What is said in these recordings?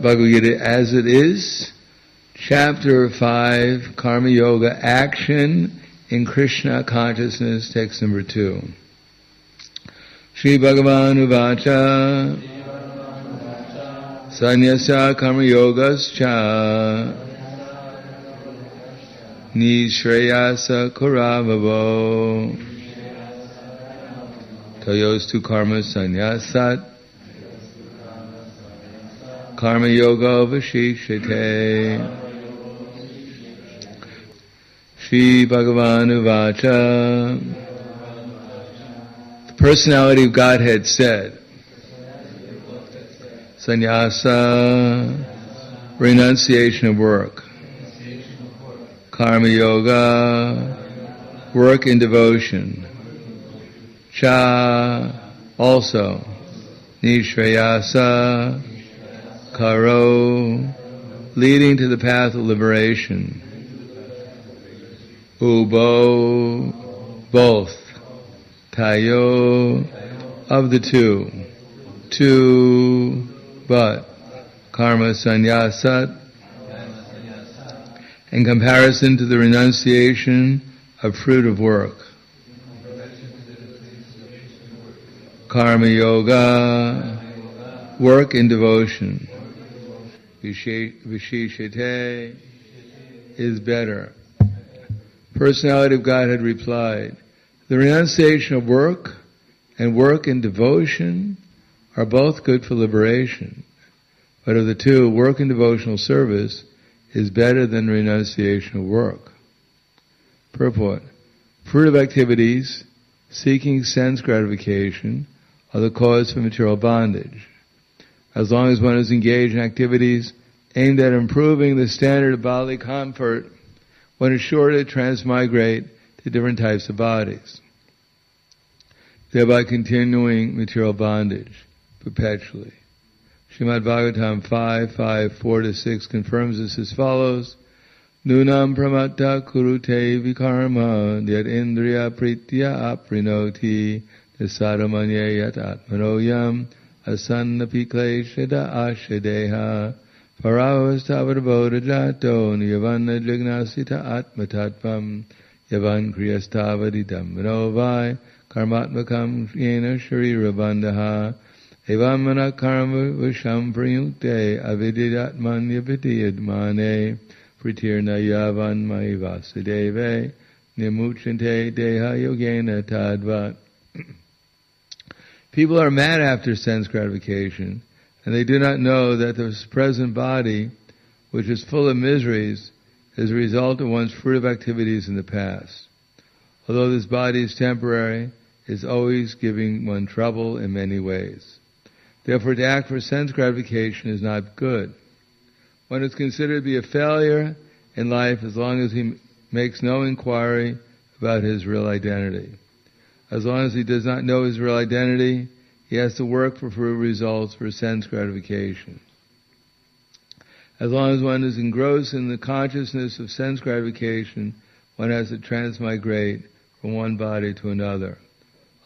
Bhagavad Gita as it is, Chapter 5, Karma-yoga, Action in Krishna Consciousness, text number 2. śrī-bhagavān uvāca, sannyāsaḥ karma-yogaśca, niḥśreyasa-karāv, tayostu karma-sannyāsāt, karma-yogo viśiṣyate. śrī-bhagavān uvāca. The Personality of Godhead said, sannyāsaḥ, renunciation of work. Karma-yoga, work in devotion. Cha, also. niḥśreyasa-karāv, leading to the path of liberation. Ubhau, both. Tayo, of the two. Two, but. Karma-sannyāsāt, in comparison to the renunciation of fruit of work. Karma-yoga, work in devotion. Viśiṣyate is better. Personality of Godhead replied, the renunciation of work and work in devotion are both good for liberation. But of the two, work in devotional service is better than renunciation of work. Purport. Fruit of activities, seeking sense gratification, are the cause for material bondage. As long as one is engaged in activities aimed at improving the standard of bodily comfort, one is sure to transmigrate to different types of bodies, thereby continuing material bondage perpetually. Srimad Bhagavatam 5:4-6 confirms this as follows: Nunam pramatta kurute vikarma yad indriya pritya aprinoti tasadamanye yat atmanoyam asannapi kleshada ashadeha paravastavaboda jato niyavanna jignasita atmatatvam yavan kriyastavadidam manovai karmatmakam yena śrī-bhagavān Evamana karma visham prayukte avididatmanya vidiyadmane pritirna yavan mai vasudeve nimuchante deha yogena tadvat. People are mad after sense gratification, and they do not know that this present body, which is full of miseries, is a result of one's fruit of activities in the past. Although this body is temporary, it is always giving one trouble in many ways. Therefore, to act for sense gratification is not good. One is considered to be a failure in life as long as he makes no inquiry about his real identity. As long as he does not know his real identity, he has to work for fruit results for sense gratification. As long as one is engrossed in the consciousness of sense gratification, one has to transmigrate from one body to another.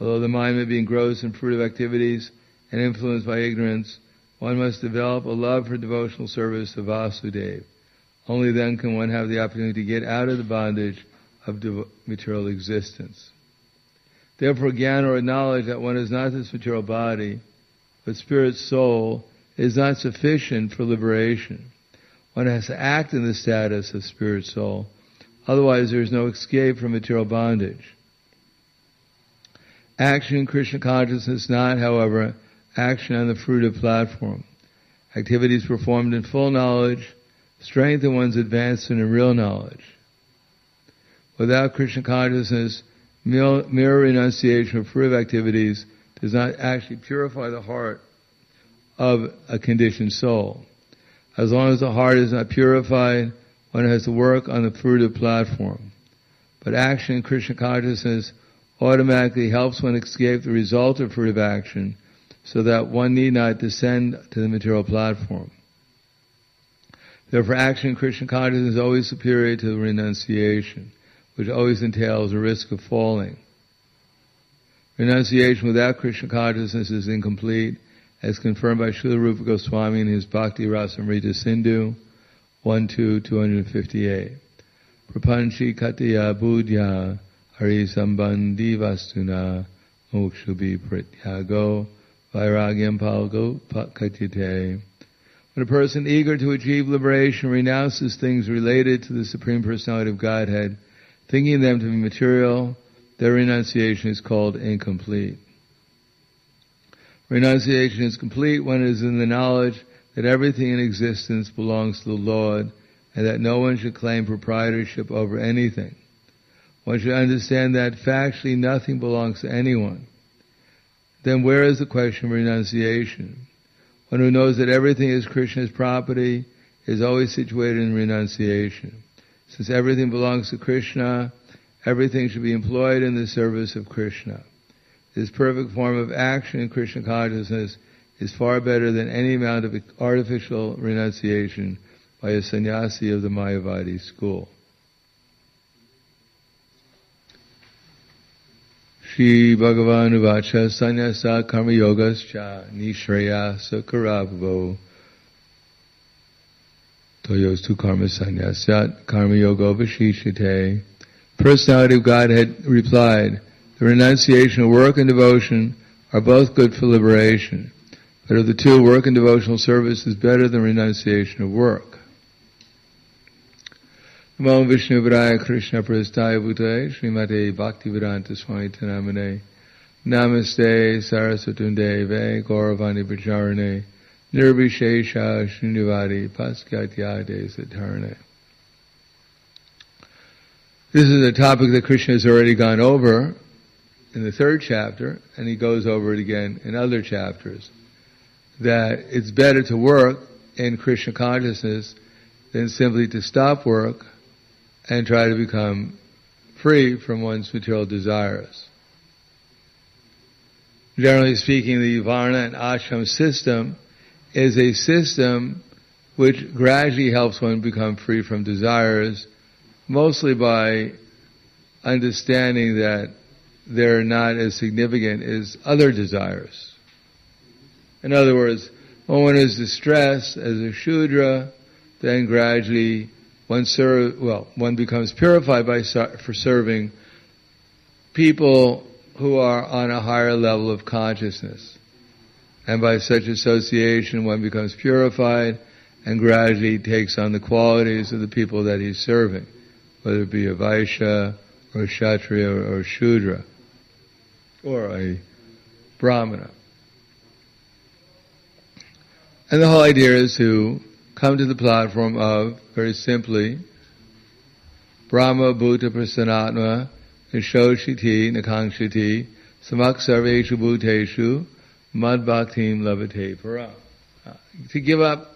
Although the mind may be engrossed in fruit of activities and influenced by ignorance, one must develop a love for devotional service to Vasudeva. Only then can one have the opportunity to get out of the bondage of material existence. Therefore, jnana or knowledge that one is not this material body, but spirit soul, is not sufficient for liberation. One has to act in the status of spirit soul. Otherwise, there is no escape from material bondage. Action in Krishna consciousness is not, however, action on the fruitive platform. Activities performed in full knowledge strengthen one's advancement in real knowledge. Without Krishna consciousness, mere renunciation of fruitive activities does not actually purify the heart of a conditioned soul. As long as the heart is not purified, one has to work on the fruitive platform. But action in Krishna consciousness automatically helps one escape the result of fruitive action, so that one need not descend to the material platform. Therefore, action in Krishna consciousness is always superior to renunciation, which always entails a risk of falling. Renunciation without Krishna consciousness is incomplete, as confirmed by Srila Rupa Goswami in his Bhakti Rasamrita Sindhu 1.258. Prapanchi kataya buddhya hari sambandhi vastuna mokshubi prityago vairagyam palgo katyate. When a person eager to achieve liberation renounces things related to the Supreme Personality of Godhead, thinking them to be material, their renunciation is called incomplete. Renunciation is complete when it is in the knowledge that everything in existence belongs to the Lord and that no one should claim proprietorship over anything. One should understand that factually nothing belongs to anyone. Then where is the question of renunciation? One who knows that everything is Krishna's property is always situated in renunciation. Since everything belongs to Krishna, everything should be employed in the service of Krishna. This perfect form of action in Krishna consciousness is far better than any amount of artificial renunciation by a sannyasi of the Mayavadi school. śrī-bhagavān uvāca sannyāsaḥ karma-yogaś niḥśreyasa-karāv toyostu karma-sannyāsāt karma-yogo viśiṣyate. Personality of Godhead replied, the renunciation of work and devotion are both good for liberation, but of the two, work and devotional service is better than renunciation of work. Namo Vishnu Vidaya Krishna Prastaya Bhutaya Srimate Bhaktivedanta Swami Namane Namaste Saraswatunde Ve Gauravani Bhajarane Nirvishesha Shunyavadi Paskyatyade Satarane. This is a topic that Krishna has already gone over in the 3rd chapter, and he goes over it again in other chapters, that it's better to work in Krishna consciousness than simply to stop work and try to become free from one's material desires. Generally speaking, the Varna and Ashram system is a system which gradually helps one become free from desires, mostly by understanding that they're not as significant as other desires. In other words, when one is distressed as a Shudra, then gradually one becomes purified for serving people who are on a higher level of consciousness. And by such association, one becomes purified and gradually takes on the qualities of the people that he's serving, whether it be a Vaishya or a Kshatriya or a Shudra or a Brahmana. And the whole idea is to come to the platform of, very simply, Brahma Bhuta Prasanatma Nishoshiti Nakangshiti Samak Sarveshu Bhuteshu Mad Bhaktim Lavate Para. To give up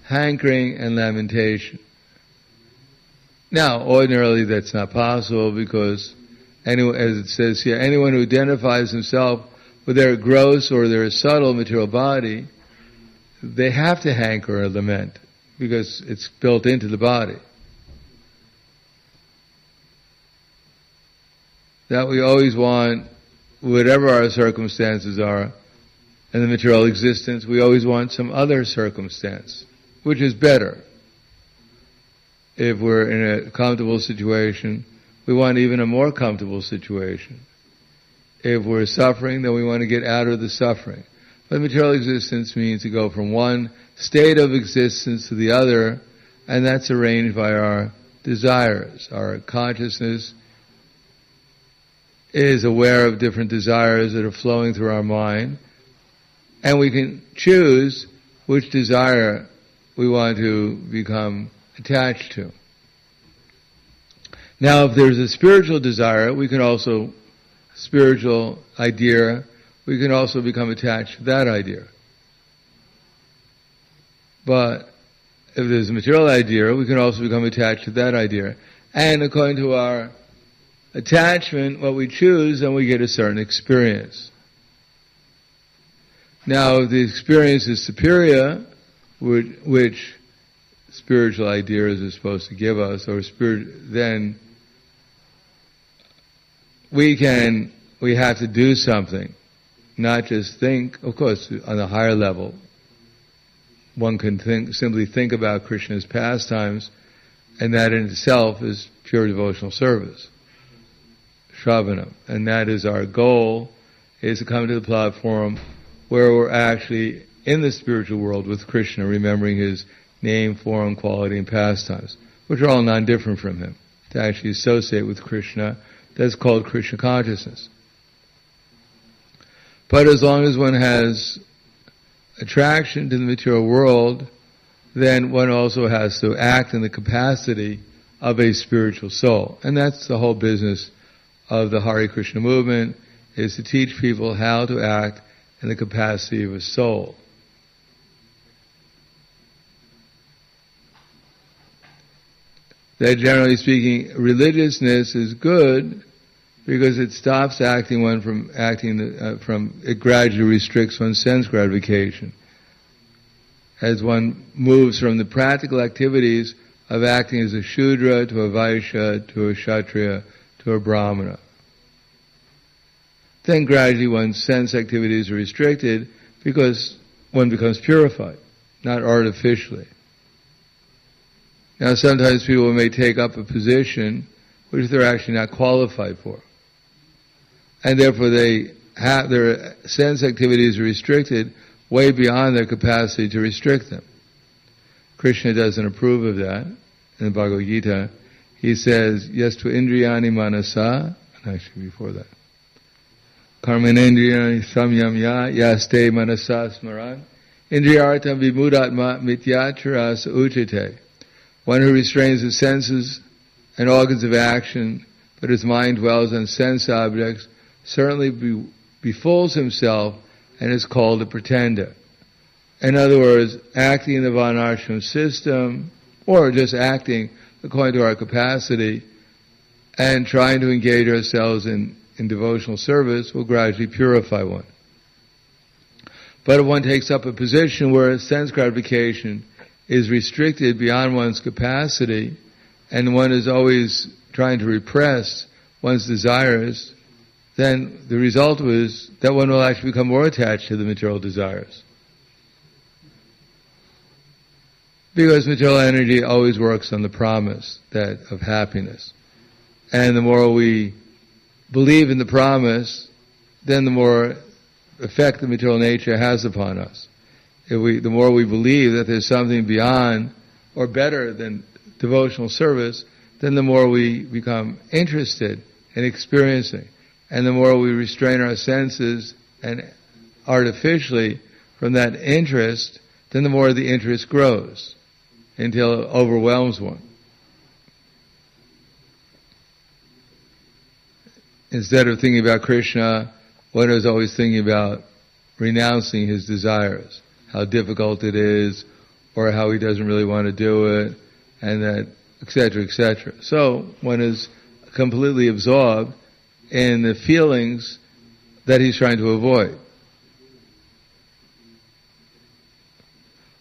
hankering and lamentation. Now, ordinarily that's not possible because, anyone, as it says here, anyone who identifies himself with their gross or their subtle material body, they have to hanker or lament because it's built into the body. That we always want, whatever our circumstances are in the material existence, we always want some other circumstance, which is better. If we're in a comfortable situation, we want even a more comfortable situation. If we're suffering, then we want to get out of the suffering. But material existence means to go from one state of existence to the other, and that's arranged by our desires. Our consciousness is aware of different desires that are flowing through our mind, and we can choose which desire we want to become attached to. Now, if there's a spiritual desire, we can also become attached to that idea. But if there's a material idea, we can also become attached to that idea. And according to our attachment, what we choose, then we get a certain experience. Now, if the experience is superior, which spiritual ideas are supposed to give us, then we have to do something not just think, of course, on a higher level, one can simply think about Krishna's pastimes, and that in itself is pure devotional service. Shravanam. And that is our goal, is to come to the platform where we're actually in the spiritual world with Krishna, remembering his name, form, quality, and pastimes, which are all non-different from him. To actually associate with Krishna, that's called Krishna consciousness. But as long as one has attraction to the material world, then one also has to act in the capacity of a spiritual soul. And that's the whole business of the Hare Krishna movement, is to teach people how to act in the capacity of a soul. That generally speaking, religiousness is good because it stops acting one from it gradually restricts one's sense gratification. As one moves from the practical activities of acting as a Shudra to a Vaishya to a Kshatriya to a Brahmana. Then gradually one's sense activities are restricted because one becomes purified, not artificially. Now sometimes people may take up a position which they're actually not qualified for. And therefore their sense activities are restricted way beyond their capacity to restrict them. Krishna doesn't approve of that. In the Bhagavad-gītā, he says, Yastu indriyani manasa, actually before that, karmanendriyani samyamya yaste manasa smaran, indriyartam vimudatma mityacharasa uchate. One who restrains his senses and organs of action, but his mind dwells on sense objects, certainly befools himself and is called a pretender. In other words, acting in the varnashram system, or just acting according to our capacity, and trying to engage ourselves in devotional service will gradually purify one. But if one takes up a position where sense gratification is restricted beyond one's capacity, and one is always trying to repress one's desires, then the result is that one will actually become more attached to the material desires. Because material energy always works on the promise of happiness. And the more we believe in the promise, then the more effect the material nature has upon us. The more we believe that there's something beyond or better than devotional service, then the more we become interested in experiencing. And the more we restrain our senses and artificially from that interest, then the more the interest grows until it overwhelms one. Instead of thinking about Krishna, one is always thinking about renouncing his desires, how difficult it is, or how he doesn't really want to do it, and that, etc., etc. So one is completely absorbed in the feelings that he's trying to avoid.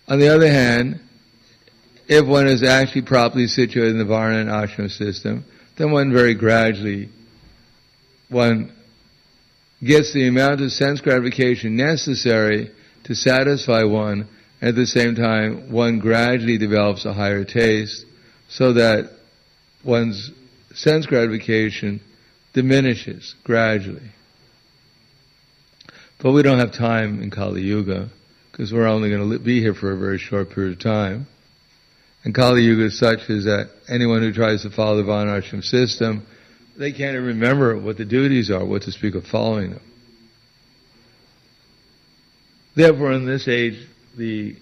On the other hand, if one is actually properly situated in the Varna and Ashram system, then one very gradually, one gets the amount of sense gratification necessary to satisfy one, and at the same time, one gradually develops a higher taste, so that one's sense gratification diminishes gradually. But we don't have time in Kali Yuga, because we're only going to be here for a very short period of time. And Kali Yuga is such as that anyone who tries to follow the Varnashram system, they can't even remember what the duties are, what to speak of following them. Therefore, in this age, the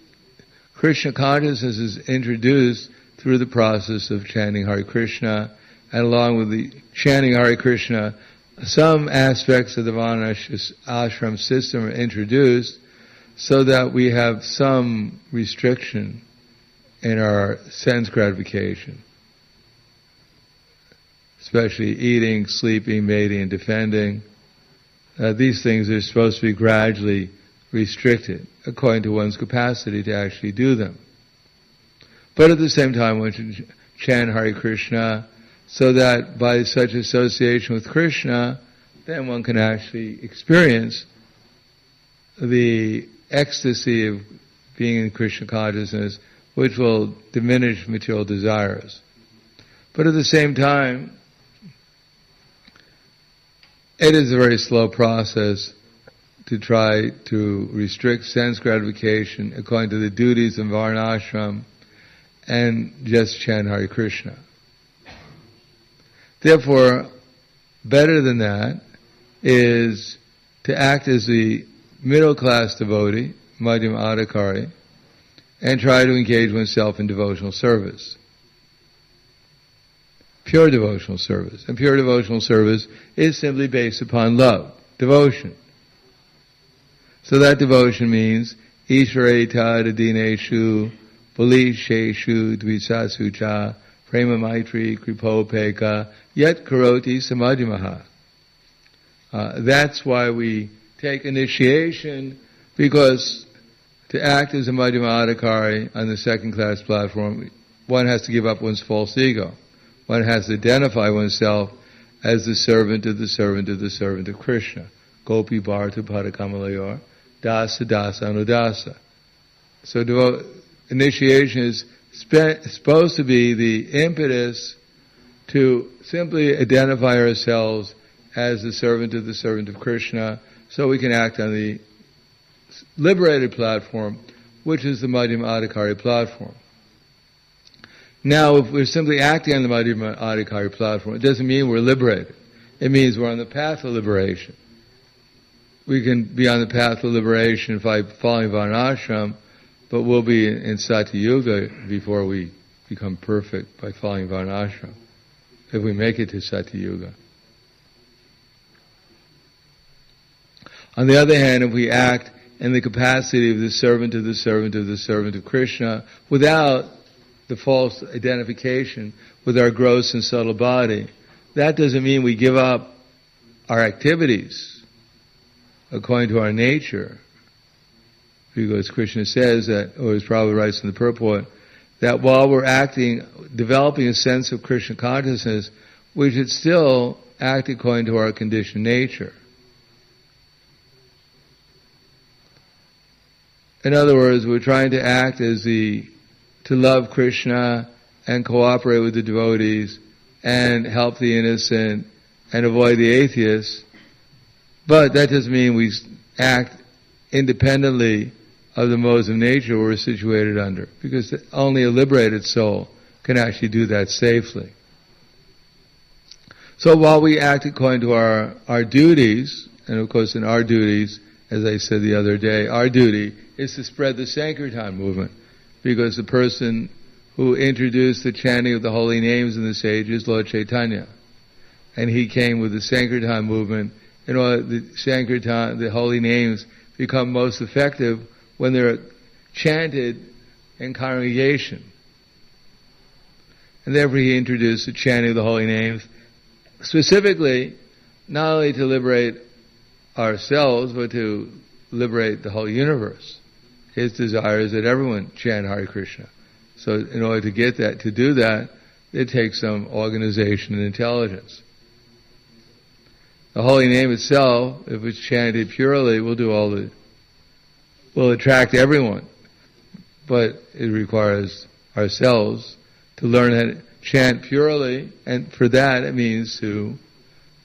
Krishna consciousness is introduced through the process of chanting Hare Krishna, and along with the chanting Hare Krishna, some aspects of the Varnashram ashram system are introduced so that we have some restriction in our sense gratification, especially eating, sleeping, mating, and defending. These things are supposed to be gradually restricted according to one's capacity to actually do them. But at the same time, one should chant Hare Krishna so that by such association with Krishna, then one can actually experience the ecstasy of being in Krishna consciousness, which will diminish material desires. But at the same time, it is a very slow process to try to restrict sense gratification according to the duties of varnashram and just chant Hare Krishna. Therefore, better than that is to act as the middle class devotee, madhyama adhikari, and try to engage oneself in devotional service. Pure devotional service. And pure devotional service is simply based upon love, devotion. So that devotion means niḥśreyasa dineshu, balisheshu dvisasucha, prema maitri kripopeka, yet karoti samadhimaha. That's why we take initiation, because to act as a madhyama adhikari on the second class platform, one has to give up one's false ego. One has to identify oneself as the servant of the servant of the servant of Krishna. Gopi bhartu padakamalayar, dasa dasa anudasa. So initiation is supposed to be the impetus to simply identify ourselves as the servant of Krishna, so we can act on the liberated platform, which is the madhyama adhikari platform. Now, if we're simply acting on the madhyama adhikari platform, it doesn't mean we're liberated. It means we're on the path of liberation. We can be on the path of liberation by following varnashram, but we'll be in Satya-yuga before we become perfect by following varnashram, if we make it to Satya-yuga. On the other hand, if we act in the capacity of the servant of the servant of the servant of Krishna, without the false identification with our gross and subtle body, that doesn't mean we give up our activities according to our nature. Because Krishna says that, or as Prabhupada writes in the purport, that while we're acting, developing a sense of Krishna consciousness, we should still act according to our conditioned nature. In other words, we're trying to act to love Krishna and cooperate with the devotees and help the innocent and avoid the atheists. But that doesn't mean we act independently of the modes of nature we're situated under, because only a liberated soul can actually do that safely. So while we act according to our duties, and of course in our duties, as I said the other day, our duty is to spread the Sankirtan movement, because the person who introduced the chanting of the holy names in the sages is Lord Chaitanya. And he came with the Sankirtan movement. In order the Sankirtan, the holy names, become most effective when they're chanted in congregation. And therefore he introduced the chanting of the holy names, specifically not only to liberate ourselves, but to liberate the whole universe. His desire is that everyone chant Hare Krishna. So in order to get that, to do that, it takes some organization and intelligence. The holy name itself, if it's chanted purely, will attract everyone. But it requires ourselves to learn how to chant purely, and for that it means to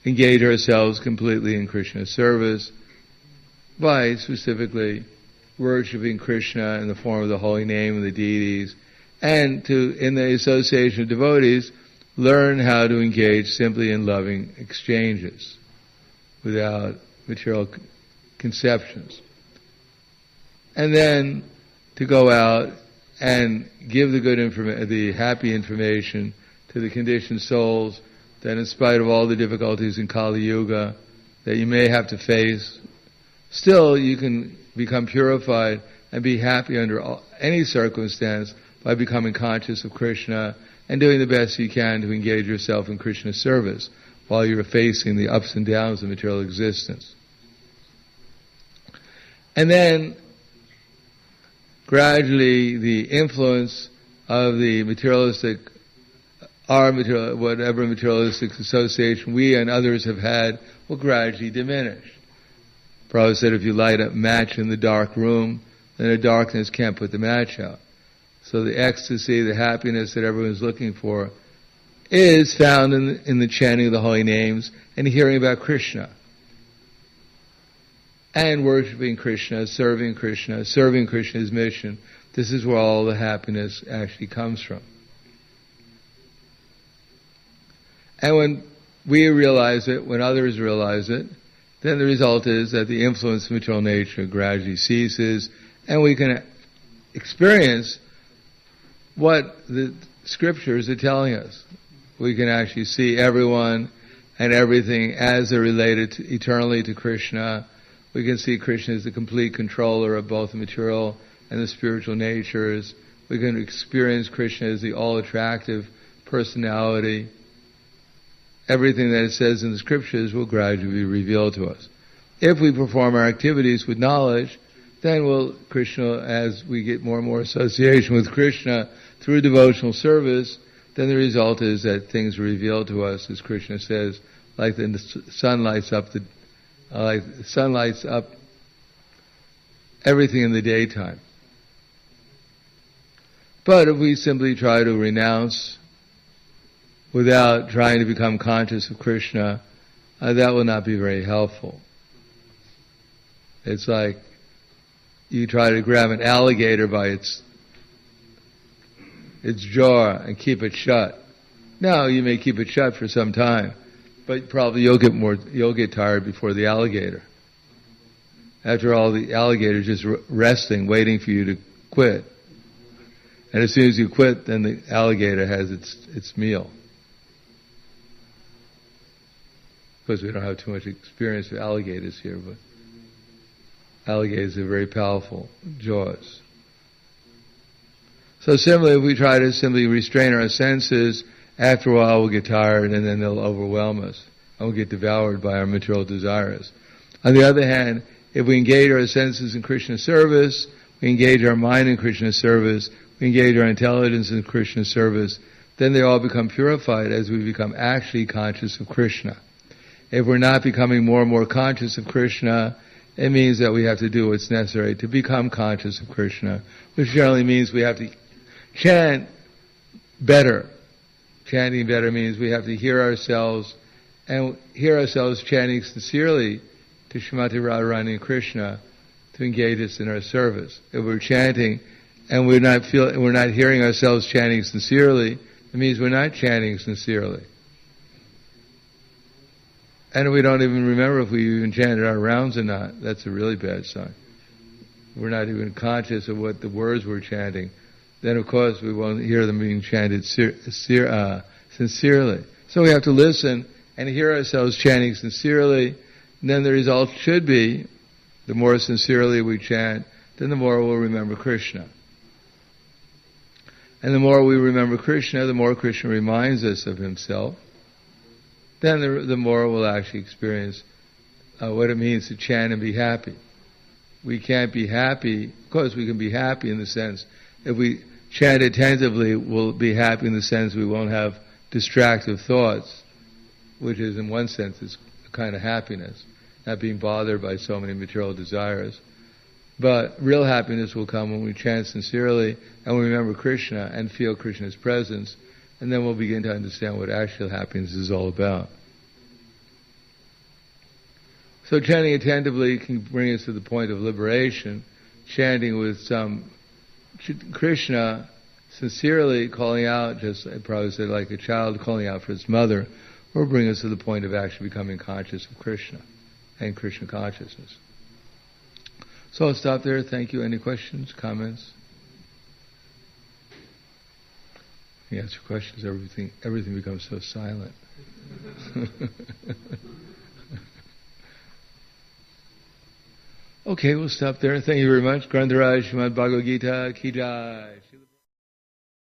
engage ourselves completely in Krishna's service by specifically worshipping Krishna in the form of the holy name of the deities, and to, in the association of devotees, learn how to engage simply in loving exchanges without material conceptions. And then to go out and give the happy information to the conditioned souls that in spite of all the difficulties in Kali Yuga that you may have to face, still you can become purified and be happy under any circumstance by becoming conscious of Krishna and doing the best you can to engage yourself in Krishna's service while you're facing the ups and downs of material existence. And then gradually the influence of the whatever materialistic association we and others have had will gradually diminish. Prabhupada said if you light a match in the dark room, then the darkness can't put the match out. So the ecstasy, the happiness that everyone's looking for is found in the chanting of the holy names and hearing about Krishna. And worshipping Krishna, serving Krishna's mission. This is where all the happiness actually comes from. And when we realize it, when others realize it, then the result is that the influence of material nature gradually ceases, and we can experience what the scriptures are telling us. We can actually see everyone and everything as they're related eternally to Krishna. We can see Krishna as the complete controller of both the material and the spiritual natures. We can experience Krishna as the all-attractive personality. Everything that it says in the scriptures will gradually be revealed to us. If we perform our activities with knowledge, then Krishna, as we get more and more association with Krishna through devotional service, then the result is that things are revealed to us, as Krishna says, like the sun lights up everything in the daytime. But if we simply try to renounce without trying to become conscious of Krishna, that will not be very helpful. It's like you try to grab an alligator by its jaw and keep it shut. Now you may keep it shut for some time, but probably you'll get tired before the alligator. After all, the alligator's just resting, waiting for you to quit. And as soon as you quit, then the alligator has its meal. Of course, we don't have too much experience with alligators here, but alligators are very powerful jaws. So similarly, if we try to simply restrain our senses, after a while we'll get tired and then they'll overwhelm us and we'll get devoured by our material desires. On the other hand, if we engage our senses in Krishna's service, we engage our mind in Krishna's service, we engage our intelligence in Krishna's service, then they all become purified as we become actually conscious of Krishna. If we're not becoming more and more conscious of Krishna, it means that we have to do what's necessary to become conscious of Krishna, which generally means we have to chant better. Chanting better means we have to hear ourselves chanting sincerely to Srimati Radharani and Krishna to engage us in our service. If we're chanting and we're not hearing ourselves chanting sincerely, it means we're not chanting sincerely. And we don't even remember if we even chanted our rounds or not. That's a really bad sign. We're not even conscious of what the words we're chanting. Then of course we won't hear them being chanted sincerely. So we have to listen and hear ourselves chanting sincerely. And then the result should be, the more sincerely we chant, then the more we'll remember Krishna. And the more we remember Krishna, the more Krishna reminds us of himself. Then the more we'll actually experience what it means to chant and be happy. We can't be happy. Of course, we can be happy in the sense, if we chant attentively, we'll be happy in the sense we won't have distractive thoughts, which is in one sense is a kind of happiness, not being bothered by so many material desires. But real happiness will come when we chant sincerely and we remember Krishna and feel Krishna's presence, and then we'll begin to understand what actual happiness is all about. So chanting attentively can bring us to the point of liberation. Chanting with some Krishna, sincerely calling out, just I probably said like a child calling out for its mother, will bring us to the point of actually becoming conscious of Krishna and Krishna consciousness. So I'll stop there. Thank you. Any questions, comments? You answer questions, everything becomes so silent. Okay, we'll stop there. Thank you very much. Grantharaj Srimad Bhagavad-gītā ki jai.